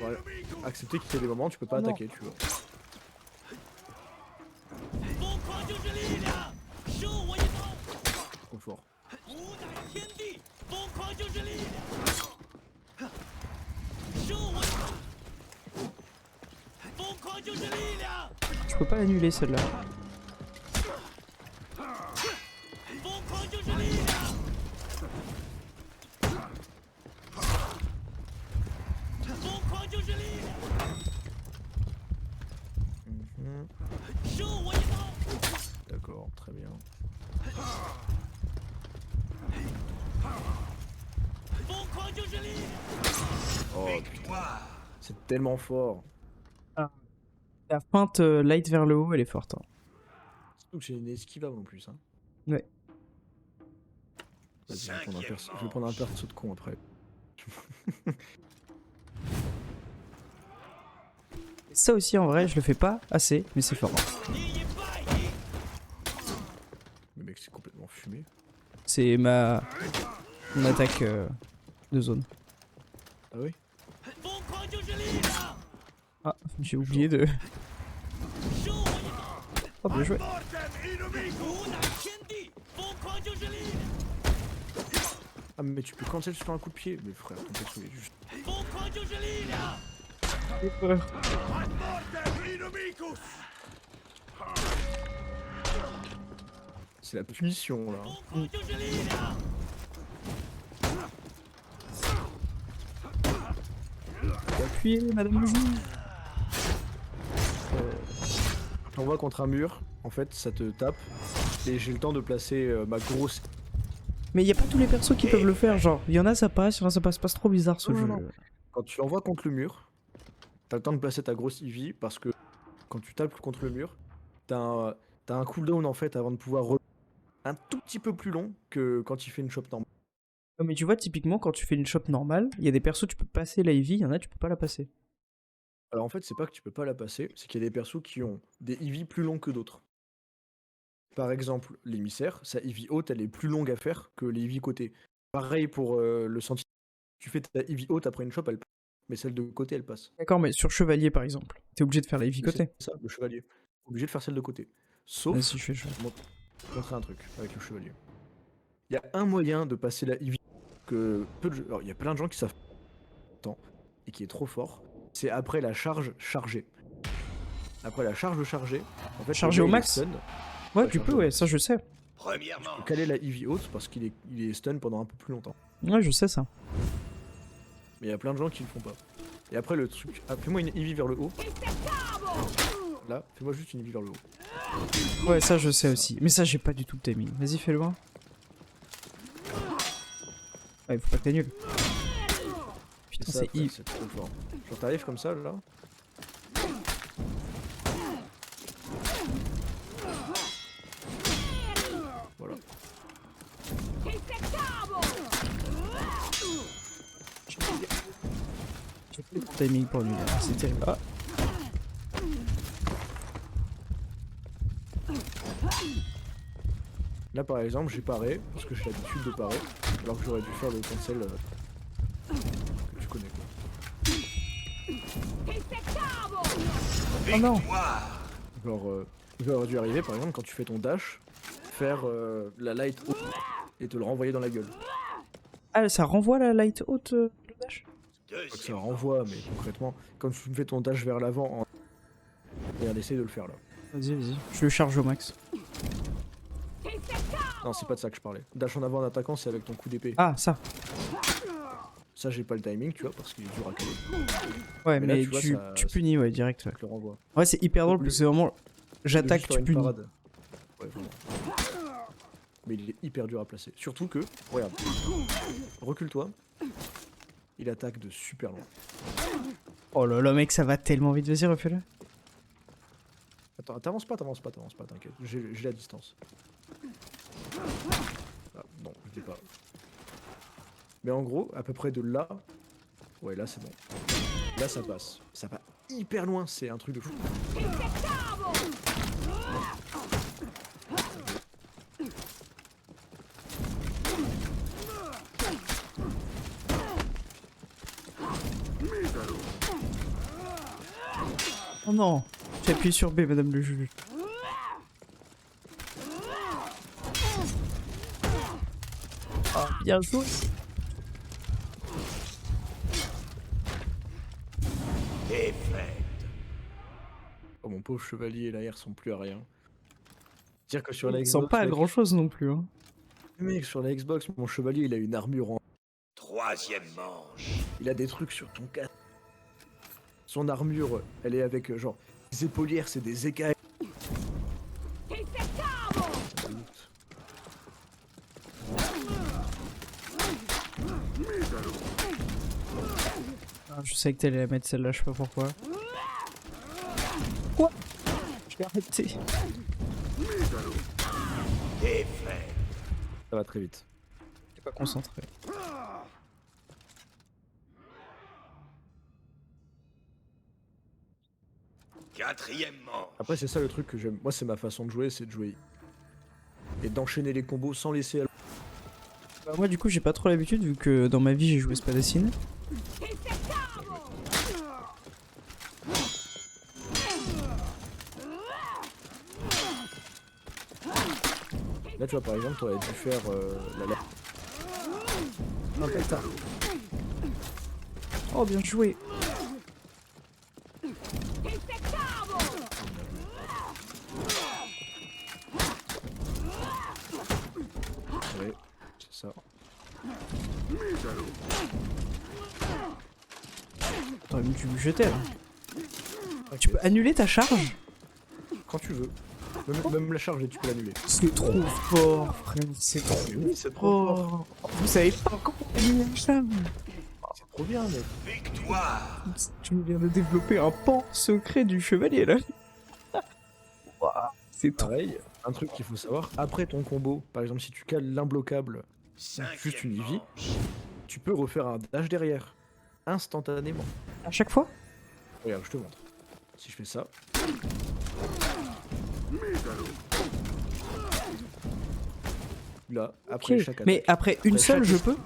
Ouais. Accepter qu'il y ait des moments où tu peux pas Oh non. attaquer, tu vois. Trop fort. Je peux pas l'annuler celle-là. Mhm. D'accord, très bien. Oh putain, Victoire. c'est tellement fort. La feinte light vers le haut, elle est forte. Hein. Surtout que j'ai une esquivable en plus. Hein. Ouais. Vas-y, je vais prendre un Cinquième perso, je vais prendre un manche. perso de con après. Ça aussi en vrai, je le fais pas assez, mais c'est fort. Hein. Le mec c'est complètement fumé. C'est mon attaque de zone. Ah oui? Ah, j'ai oublié de. Oh, bien joué. Ah mais tu peux cancel sur un coup de pied. Mais frère, ton perso il est juste... J'ai peur. C'est la punition là. Appuyez, madame le juge. T'envoies contre un mur, en fait ça te tape. Et j'ai le temps de placer ma grosse... Mais y a pas tous les persos qui peuvent le faire, genre. Y en a ça passe, y en a ça passe pas, c'est trop bizarre ce Non, jeu. non, non. Quand tu l'envoies contre le mur, t'as le temps de placer ta grosse EV parce que quand tu tapes contre le mur, t'as un cooldown en fait avant de pouvoir un tout petit peu plus long que quand il fait une chope normale. Non, mais tu vois, typiquement, quand tu fais une shop normale, y a des persos tu peux passer la EV, y en a tu peux pas la passer. Alors en fait c'est pas que tu peux pas la passer, c'est qu'il y a des persos qui ont des EV plus longs que d'autres. par exemple, l'émissaire, sa EV haute, elle est plus longue à faire que les EV côté. Pareil pour le sentinelle. Tu fais ta EV haute après une chope, elle passe. Mais celle de côté, elle passe. D'accord, mais sur chevalier par exemple, t'es obligé de faire la Mais côté. c'est ça, le chevalier. Obligé de faire celle de côté. Sauf, Vas-y, je fais chaud. je vais te montrer un truc avec le chevalier. Il y a un moyen de passer la EV que peu de... Alors, il y a plein de gens qui savent tant et qui est trop fort. C'est après la charge chargée. Après la charge chargée, en fait, Chargé le au gars, il est max stun. Ouais, Ouais, tu chargé peux, au ouais, max. ça je sais. Premièrement, Tu peux caler la EV haute parce qu'il est stun pendant un peu plus longtemps. Ouais, je sais ça. Mais il y a plein de gens qui le font pas. Et après le truc, fais-moi une EV vers le haut. Là, fais-moi juste une EV vers le haut. Ouais, ça je sais aussi. Mais ça, j'ai pas du tout le timing. Vas-y, fais-le moi. Ouais, il faut pas que t'es nul. Putain, Ça, c'est après, c'est trop fort. Genre t'arrives comme ça là. Voilà. J'ai plus le timing pour lui, là. C'est terrible. Ah. Là par exemple j'ai paré, parce que j'ai l'habitude de parer, alors que j'aurais dû faire le cancel que tu connais quoi. Oh non. victoire. Genre, il aurait dû arriver par exemple quand tu fais ton dash, faire la light haut et te le renvoyer dans la gueule. Ah, ça renvoie la light haute, le dash? Pas que ça Deuxième renvoie, mais concrètement, quand tu fais ton dash vers l'avant, regarde, essaye de le faire là. Vas-y, vas-y. Je le charge au max. Non, c'est pas de ça que je parlais. Dash en avant en attaquant, c'est avec ton coup d'épée. Ah, ça. Ça, j'ai pas le timing, tu vois, parce qu'il est dur à caler. Ouais, Mais mais, là, tu vois, ça- tu punis, ouais, direct. Ouais, Je le renvoie. ouais c'est hyper drôle parce que c'est vraiment. J'attaque, Juste faire tu une punis. parade. Ouais, vraiment. Mais il est hyper dur à placer. Surtout que, regarde, recule-toi. Il attaque de super loin. Oh là là, mec, ça va tellement vite. Vas-y, refais-le. Attends, t'avances pas, t'inquiète. J'ai la distance. Ah, non, je l'ai pas. Mais en gros, à peu près de là. Ouais, là c'est bon. Là ça passe. Ça va hyper loin, c'est un truc de fou. Oh non. J'ai appuyé sur B, madame le juge. Ah, bien joué. défaite. Oh mon pauvre chevalier, là ils ressemblent plus à rien. Dire que sur la Ils Xbox. sont pas à mec, grand chose non plus. Hein. mec, sur la Xbox, mon chevalier il a une armure en. Troisième manche. Il a des trucs sur ton casque. Son armure, elle est avec genre. Les épaulières, c'est des écailles. Ah, je sais que t'allais la mettre celle-là, je sais pas pourquoi. Quoi? Je l'ai arrêté. Défaite. Ça va très vite. J'étais pas concentré. Quatrième manche. Après, c'est ça le truc que j'aime. Moi, c'est ma façon de jouer, c'est de jouer. Et d'enchaîner les combos sans laisser. Bah, moi, du coup, j'ai pas trop l'habitude vu que dans ma vie j'ai joué Spadacine. Là, tu vois, par exemple, t'aurais dû faire la. Un pétard. Oh, bien joué. Ouais, c'est ça. T'aurais dû me jeter là. Tu peux annuler ta charge? Quand tu veux. Même la charge, tu peux l'annuler. C'est trop fort, frère. C'est trop Oui, c'est trop fort. fort. Vous savez pas comment annuler la charge? C'est trop bien, mec. Victoire. Tu viens de développer un pan secret du chevalier là. Ouah, c'est trop. Pareil, un truc qu'il faut savoir, après ton combo, par exemple, si tu cales l'imbloquable, juste une Cinquième Eevee, manche. tu peux refaire un dash derrière. Instantanément. À chaque fois? Regarde, je te montre. Si je fais ça. Là, après Ok. chaque attaque. Mais après une Après seule, chaque- je peux?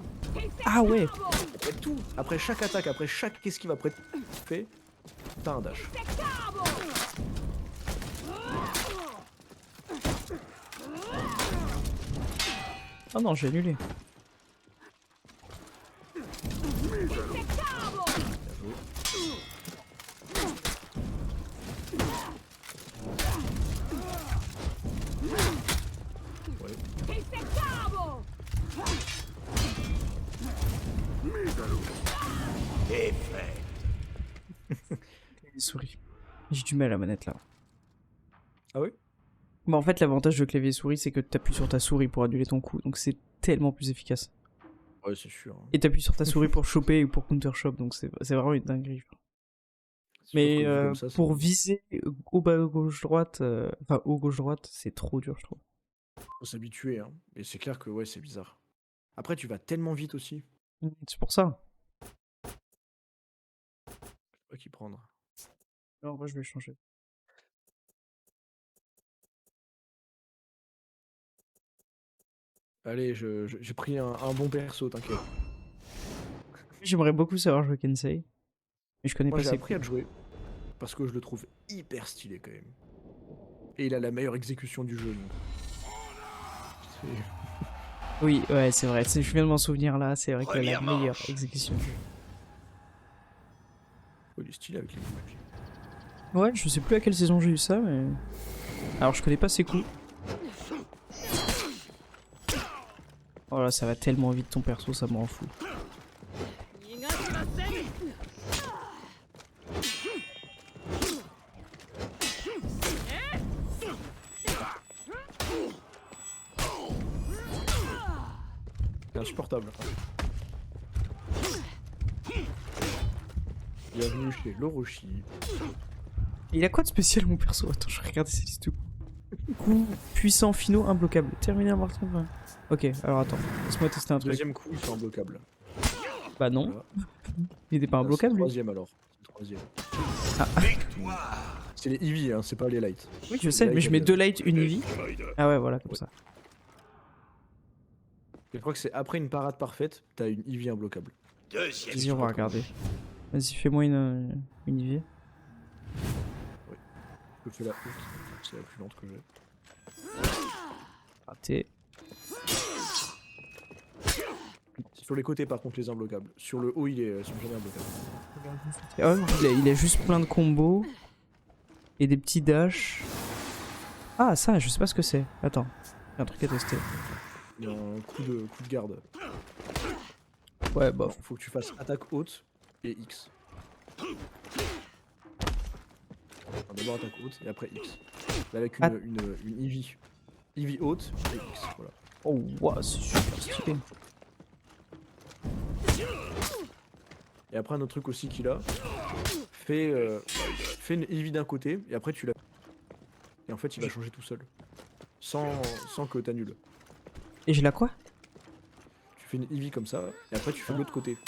Ah ouais. Après tout, après chaque attaque, après chaque esquive, après tout fait, t'as un dash. Ah non, j'ai annulé. Bien joué. Ouais. Défaite. Les souris. J'ai du mal à la manette là. Ah oui? Bah en fait, l'avantage de clavier souris, c'est que t'appuies sur ta souris pour annuler ton coup, donc c'est tellement plus efficace. Ouais, c'est sûr. Et t'appuies sur ta souris pour choper ou pour counter shop, donc c'est vraiment une dinguerie. C'est sûr Mais que vu comme ça, c'est- pour viser au bas gauche-droite, enfin au gauche-droite, c'est trop dur, je trouve. faut s'habituer, hein. Et c'est clair que ouais, c'est bizarre. Après, tu vas tellement vite aussi. C'est pour ça. Je sais pas qui prendre. Non, moi je vais changer. Allez, j'ai pris un bon perso, t'inquiète. J'aimerais beaucoup savoir jouer Kensei, mais je connais Moi, pas j'ai ses appris à coups. le jouer parce que je le trouve hyper stylé quand même. Et il a la meilleure exécution du jeu. Donc. C'est- Oui, ouais, c'est vrai. Je viens de m'en souvenir là, c'est vrai qu'il a la Première meilleure manche. exécution. Oh, il est stylé avec les boucliers. Ouais, je sais plus à quelle saison j'ai eu ça, mais. Alors je connais pas ses coups. Oh là, ça va tellement vite ton perso, ça me rend fou. C'est insupportable. Bienvenue chez Loroshi. Il a quoi de spécial mon perso? Attends, je vais regarder ses listes de coups. Coup puissant, finaux, imbloquable. Terminé un marteau. Ok, alors attends, laisse-moi tester un truc. Deuxième coup, ils sont imbloquables. Bah non, Voilà. il était pas Ah, c'est imbloquable le lui. troisième alors. C'est le troisième. Victoire. C'est les Eevee, hein, c'est pas les lights. Oui, je sais, mais je mets 2 lights, une Eevee. Ah ouais, voilà, comme Ouais. ça. Je crois que c'est après une parade parfaite, t'as une Eevee imbloquable. Deuxième. Vas-y, on va regarder. Vas-y, fais-moi une Eevee. Je fais la haute, c'est la plus lente que j'ai. Raté. Sur les côtés par contre les imbloquables. Sur le haut ils sont jamais imbloquables. Oh, il a juste plein de combos. Et des petits dashs. Ah, ça, je sais pas ce que c'est. Attends, il y a un truc à tester. Il y a un coup de garde. Ouais, Bon, bof. faut que tu fasses attaque haute et X. Enfin, d'abord attaque haute et après X. Là, avec Ah. une Eevee. Eevee haute et X, voilà. Oh, wow, c'est super stylé. Et après un autre truc aussi qu'il a, fais une Eevee d'un côté et après tu la... Et en fait il va changer tout seul. Sans que t'annules. Et j'ai la quoi? Tu fais une Eevee comme ça et après tu fais de l'autre côté.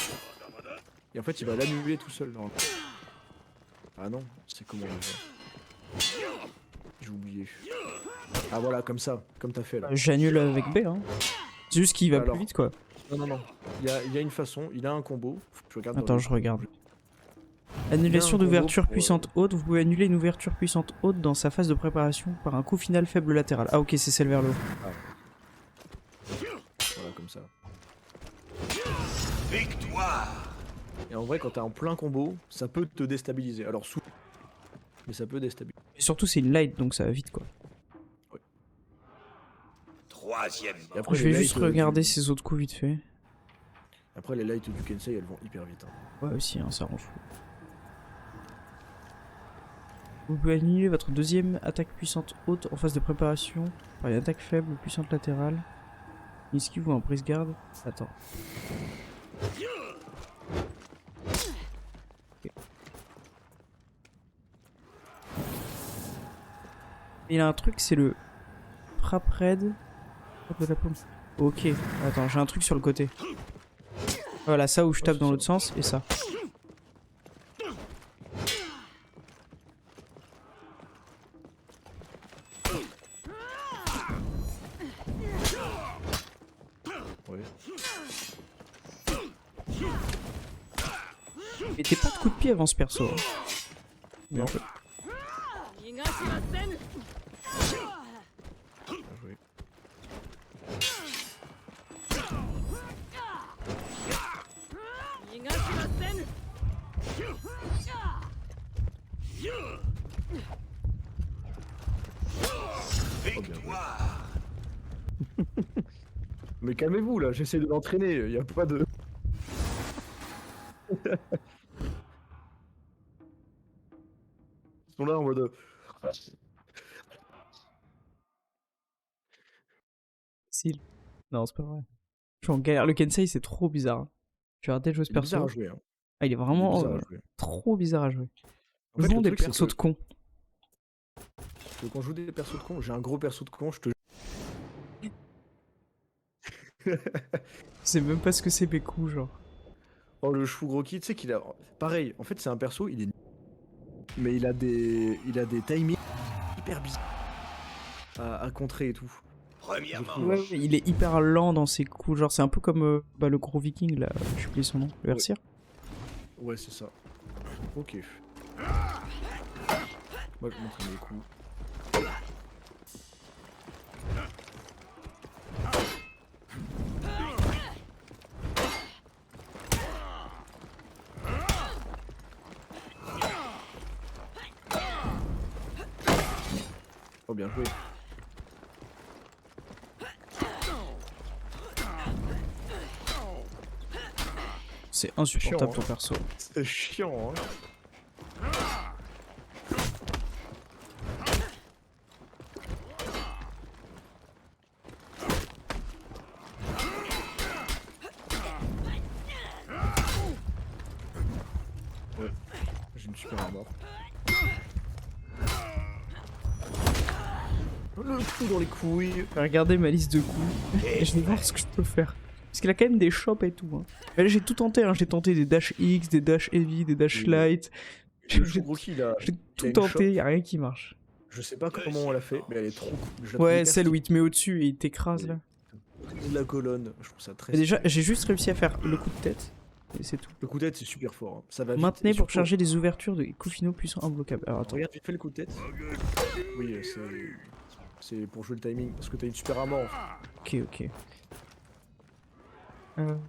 Et en fait il va l'annuler tout seul. Non. Ah non, c'est comment on fait? J'ai oublié. Ah voilà, comme ça, comme t'as fait là. J'annule avec B, hein. C'est juste qu'il va Alors. plus vite, quoi. Non. Il y a une façon, il a un combo. Faut que je regarde dans Attends, le- je regarde. Annulation combo d'ouverture pour, puissante haute. Vous pouvez annuler une ouverture puissante haute dans sa phase de préparation par un coup final faible latéral. Ah ok, c'est celle vers le haut. Voilà, comme ça. Victoire. Et en vrai, quand t'es en plein combo, ça peut te déstabiliser. Alors sous. Mais ça peut déstabiliser. Et surtout, c'est une light, donc ça va vite, quoi. Troisième Et manche. après, Je les vais juste lights, regarder du- ses autres coups vite fait. Après, les lights du Kensei, elles vont hyper vite. Hein. Ouais, aussi, hein, ça rend fou. Vous pouvez annuler votre deuxième attaque puissante haute en phase de préparation par une attaque faible ou puissante latérale. Une esquive ou un prise garde. Attends. Ok. Il a un truc, c'est le frappe raid. Hop de la paume. Ok, attends, j'ai un truc sur le côté. Voilà, ça où je tape c'est dans ça. l'autre sens et ça. Ouais. Mettez pas de coup de pied avant ce perso. Hein. Non. Bien. Bien joué. Victoire. Mais calmez-vous là, j'essaie de l'entraîner, y a pas de... Ils sont là en mode... Facile. Non, c'est pas vrai. Je suis en galère. Le Kensei, c'est trop bizarre. Hein. Tu as arrêté de jouer ce Il est bizarre perso. à jouer. Hein. Ah, il est Il est vraiment bizarre à jouer. trop bizarre à jouer. En fait, Jouons le des truc, c'est persos que- de cons. que quand je joue des persos de con, j'ai un gros perso de con, je te... Je sais même pas ce que c'est mes coups, genre. Oh, le Shugroki, tu sais qu'il a... Pareil, en fait, c'est un perso, il est... Mais il a des timings hyper bizarres à contrer et tout. Premièrement, Ouais, ouais, il est hyper lent dans ses coups. Genre, c'est un peu comme le gros viking, là. J'ai oublié son nom. Le Ouais. Hercir. Ouais, c'est ça. Ok. Moi, je montre mes coups. Oh, bien joué. C'est insupportable Chiant, ton perso. C'est chiant, hein. Ouais, j'ai une super armor. Le coup dans les couilles. Regardez ma liste de coups. Et je vais voir ce que je peux faire. Parce qu'il a quand même des chops et tout. Hein. Mais là, j'ai tout tenté. Hein. J'ai tenté des dash X, des dash heavy, des dash Oui. light. Le J'ai Shugroki, il a... j'ai il a tout une tenté. chope. Y a rien qui marche. Je sais pas comment on l'a fait, mais elle est trop cool. Je la trouve Ouais, hyper celle où stylée. il te met au-dessus et il t'écrase là. De la colonne, je trouve ça très Mais déjà, stylé. j'ai juste réussi à faire le coup de tête. Et c'est tout. Le coup de tête, c'est super fort. Hein. Ça va vite. Maintenez Et pour surtout, charger des ouvertures de coups finaux puissants imbloquables. Alors attends. regarde vite fait le coup de tête. Oui, c'est pour jouer le timing, parce que t'as une super armor. En fait. Ok, ok.